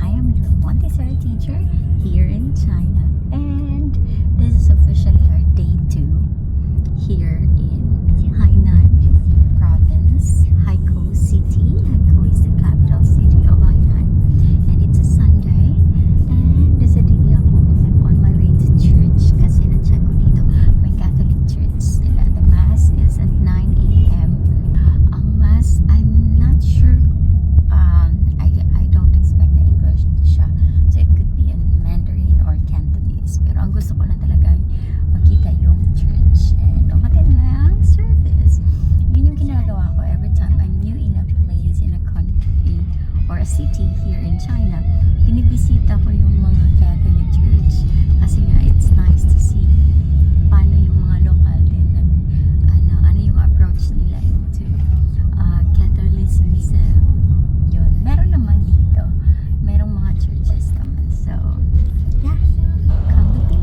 I am your Montessori teacher here in China. And this is officially our day 2 here in Hainan province, Haikou City. Haikou is the capital city of Hainan. And it's a Sunday. And nasa dili ako. I'm on my way to church kasi na-check ko dito. May Catholic church sila. The mass is at 9 a.m. Ang mass, I'm not sure. I don't expect na English siya. So it could be in Mandarin or Cantonese. Pero ang gusto ko lang talaga makita yung church and umatin na ang service. Yun yung ginagawa ko every time I'm new in a place, in a country, or a city here in China. Binibisita ko yung mga Catholic church kasi nga it's nice to see paano yung mga local din ano yung approach nila into Catholicism. Yun. Meron naman dito. Merong mga churches naman. So, yeah. Come with me.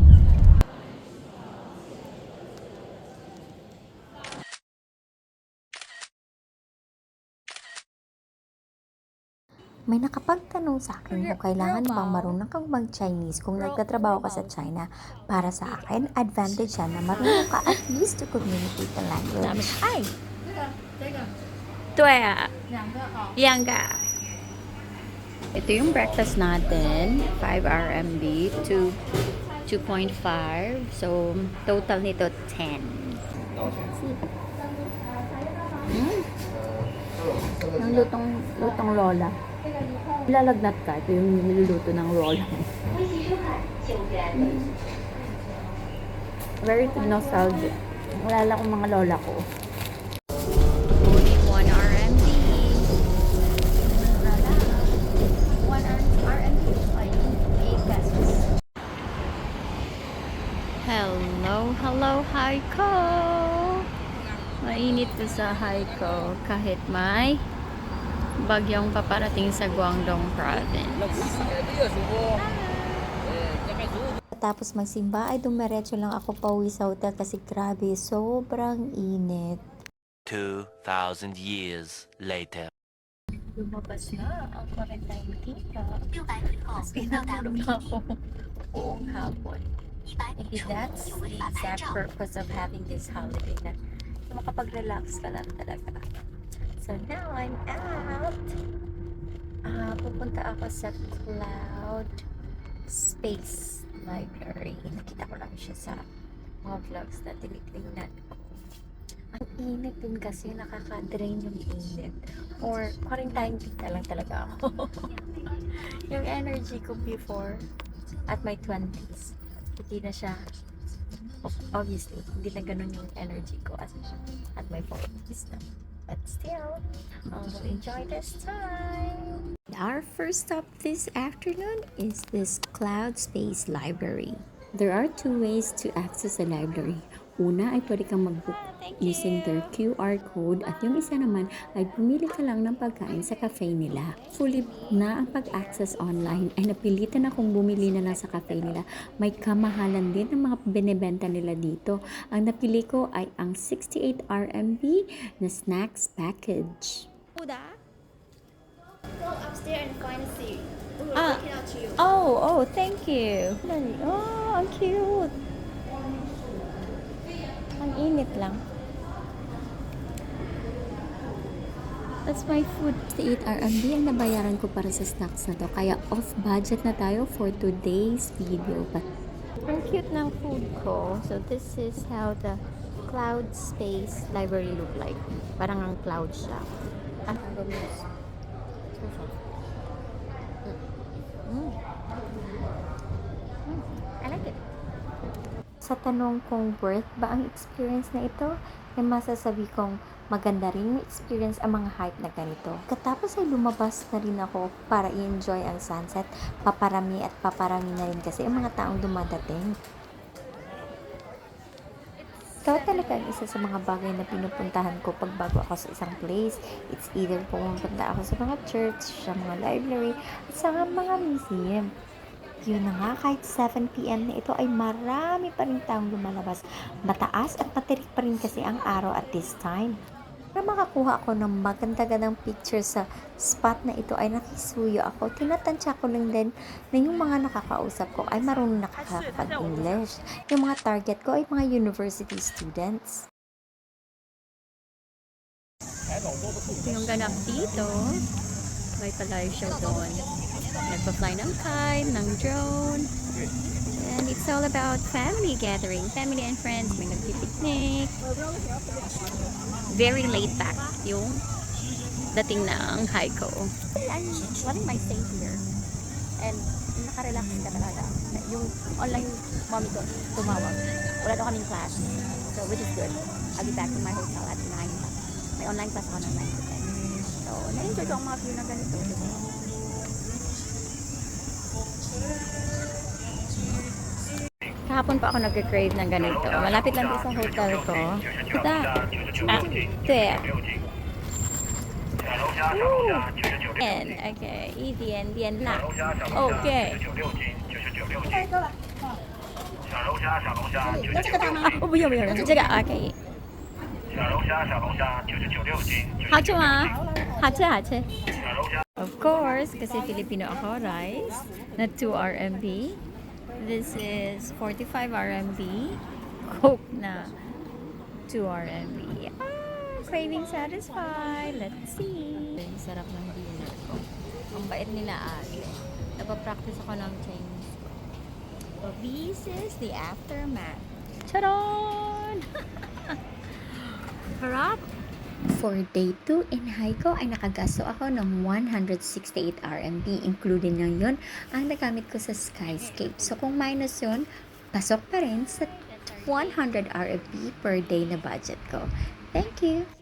May nakapagtanong sa akin kung kailangan bang marunong kang mag-Chinese kung nagtatrabaho ka sa China. Para sa akin, advantage yan na marunong ka at least to communicate the language. Ay! 对啊，两个。Ito yung breakfast natin, 5 RMB to 2.5. So, total nito 10. Ang lutong lola. Lalagnat ka. Ito yung niluluto ng lola. Very nostalgic. Wala akong mga lola ko. Only 1 RMB. 1 RMB ay 8 pesos. Hello, Haiko! Mainit to sa Haiko kahit may bagyong paparating sa Guangdong province. Tapos magsimba ay dumiretso lang ako pauwi sa hotel kasi grabe, sobrang init. 2,000 years later. Lumabas na ang quarantine dito. Kasi natulog ako buong hapon. Maybe that's the exact purpose of having this holiday na makapag-relax ka lang talaga. So now I'm out. Pupunta ako sa Cloud Space Library. Nakita ko lang siya sa mga vlogs na tinitingnan ko. Ang init din kasi, nakaka-drain yung init. Or quarantine dita lang talaga ako. Yung energy ko before, at my 20s, hindi na siya, obviously, hindi na ganun yung energy ko at my 40s na. But still, we'll enjoy this time. Our first stop this afternoon is this Cloud Space Library. There are 2 ways to access the library. Una ay pwede kang mag-book using their QR code at yung isa naman ay pumili ka lang ng pagkain sa cafe nila. Fully na ang pag-access online ay napilitan akong bumili na lang sa cafe nila. May kamahalan din ang mga binebenta nila dito. Ang napili ko ay ang 68 RMB na snacks package. Go upstairs and find a seat. We will take it out to you. Oh, thank you. Oh, ang cute. Ang init lang. That's my food. 68 RMB ang nabayaran ko para sa snacks na to. Kaya off budget na tayo for today's video. But ang cute ng food ko. So this is how the Cloud Space Library look like. Parang ang cloud siya. Ang gomis. I like it. Sa tanong kung worth ba ang experience na ito, ay masasabi kong maganda rin yung experience ang mga hype na ganito. Katapos ay lumabas na rin ako para i-enjoy ang sunset. Paparami at paparami na rin kasi ang mga taong dumadating. Ikaw talaga ang isa sa mga bagay na pinupuntahan ko pag bago ako sa isang place. It's either pumunta ako sa mga church, sa mga library, at sa mga museum. Yun na nga, kahit 7 PM na ito ay marami pa rin taong lumalabas. Mataas at matirik pa rin kasi ang araw at this time. Para makakuha ako ng maganda-gandang picture sa spot na ito ay nakisuyo ako. Tinatansya ko lang din na yung mga nakakausap ko ay marunong nakakapag-English. Yung mga target ko ay mga university students. Ito yung ganap dito. May pa-live show doon. Nagpa-fly ng kite, ng drone. And it's all about family gathering. Family and friends. May nagpipiknik. Very laid back yung dating ng Haiko. I'm loving my stay here. And nakarelax ka talaga. Yung online mommy ko tumawag. Wala daw kaming class. So which is good. I'll be back to my hotel at 9. May online class ako ng 9 to 10. So na-enjoy ko ang mga view na ganito. Kahapon pa ako nag-crave ng ganito. Malapit lang din sa hotel ko. Ito. There. Okay. 一点点辣。Okay. 要这个大吗？哦，不用不用，这个 OK。好吃吗？好吃好吃。Of course, kasi Filipino ako, rice na 2 RMB. This is 45 RMB. Coke na 2 RMB. Craving satisfied. Let's see. Sarap ng dinner ko. Ang bait nila ate. Nagpa-practice ako ng Chinese ko. So this is the aftermath. Charon! Harap! For day 2 in Haiko ay nakagasto ako ng 168 RMB. Including lang yun ang nagamit ko sa Skyscape. So kung minus yun, pasok pa rin sa 100 RMB per day na budget ko. Thank you!